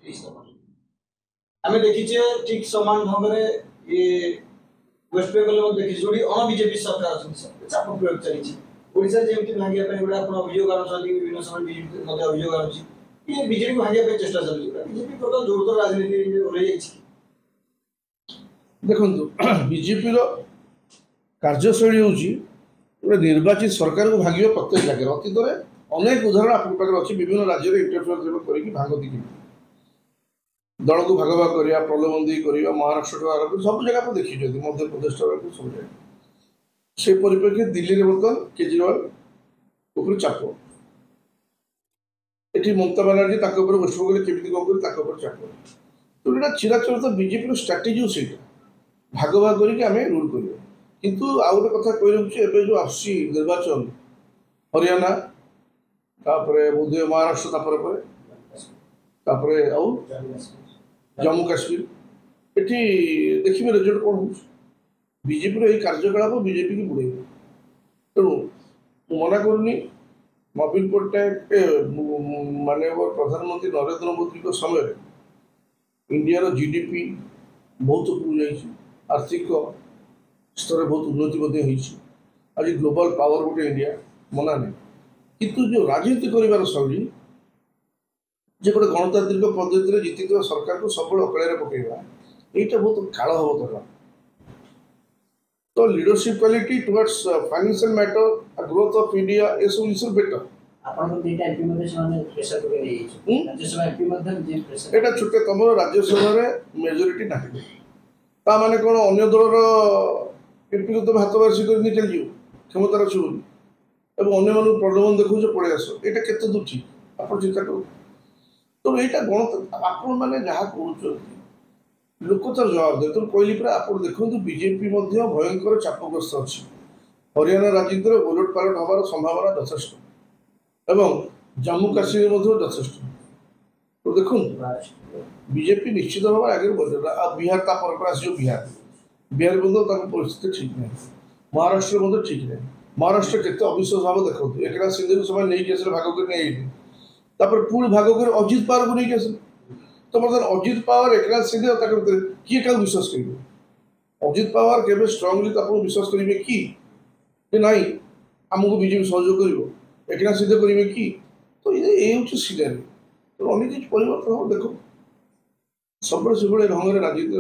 आम देखीचे ठीक समान भाव में ये वेस्ट बेंगल देखी जो अण बीजेपी सरकार चाप प्रयोग चली ओडिशा जेमती भांगिया गोटे आप अभियोग आनुछंती विभिन्न समय बीजेपी अभियोग आनुची ये बीजेपी को भांगिया चेष्टा चलती बीजेपी प्रकार जोरदार राजनीति ओल्लै देखो बीजेपी कार्यशैली हूँ निर्वाचित सरकार को भांगे प्रत्येक जगह अतीत में अनेक उदाहरण आप अच्छी विभिन्न राज्य में इंटरफेयर करके भांगती दल को भाग भाग करवा प्रलोभनदी करवा महाराष्ट्र आरंभ सब जगह आप देखी मध्य प्रदेश सब जगह से परिप्रेक्षी दिल्ली में बर्तमान केजरीवाल चाप ये ममता बानार्जी वेस्टबेंगल केमी कम कर चाप तो यहाँ चिराचरित बीजेपी स्ट्राटेजी से भाग भाग करके रूल कर किंतु आउ गोटे कथा कही रखुच्छे जो आसी निर्वाचन हरियाणा बोधे महाराष्ट्र जम्मू काश्मीर ये देखिए रिजल्ट कौन हो बीजेपी यही कार्यकलाप बीजेपी की बुड़े तेणु मना करूनी नवीन पट्टनायक माननीय प्रधानमंत्री नरेंद्र मोदी के समय इंडिया जीडीपी बहुत उपरू जा आर्थिक स्तर बहुत उन्नति आज ग्लोबल पावर गोटे इंडिया मना नहीं किंतु जो राजनीति कर शैली जे गोटे गणतांत्रिक पद्धति जीति सरकार को सब अकड़े पकड़ा यहाँ बहुत काल हम तरह तो leadership quality towards financial matter growth of India ये सब इज बेटर एटा छुट्टे तुम राज्यसभा मेजोरिटी ना माने कौन अन्य दलर एमपी को तुम हाथ बारिश कर चल क्षमता अच्छी अन्य मान प्रलोभन देखो पलि आस यहाँ केते दूर ठीक आप चिंता कर तो यहाँ गणतंत्र आपण मैंने जहाँ कहते लोक तार जवाब दे तो कहली पर आप देखो बीजेपी भयंकर चापग्रस्त अच्छी हरियाणा राजनीति में ओलट पालट हमार संभावना यथेष्ट एवं जम्मू काश्मीर यथेष्ट तो देखो बीजेपी निश्चित भाव आगे बढ़ बिहार तापर आस बिहार बिहार परिस्थिति ठीक नहीं महाराष्ट्र ठीक नहीं महाराष्ट्र केते अविश्वास भाव देखो एकनाथ सिंधे को समय नहीं आसे भाग कर पुणी भाग कर अजित पवार को नहीं आसे तो बर्तमान अजित पवार एकनाथ सिंधे किए क्या विश्वास करेंगे अजित पवार के स्ट्रंगली विश्वास करेंगे कि नहीं आमको बीजेपी सहयोग कर एकनाथ सिंधे करेंगे कि तो ये हूँ सिनारी तो अनेक किसी परिवर्तन हम देखो सब से ढंग राजनीति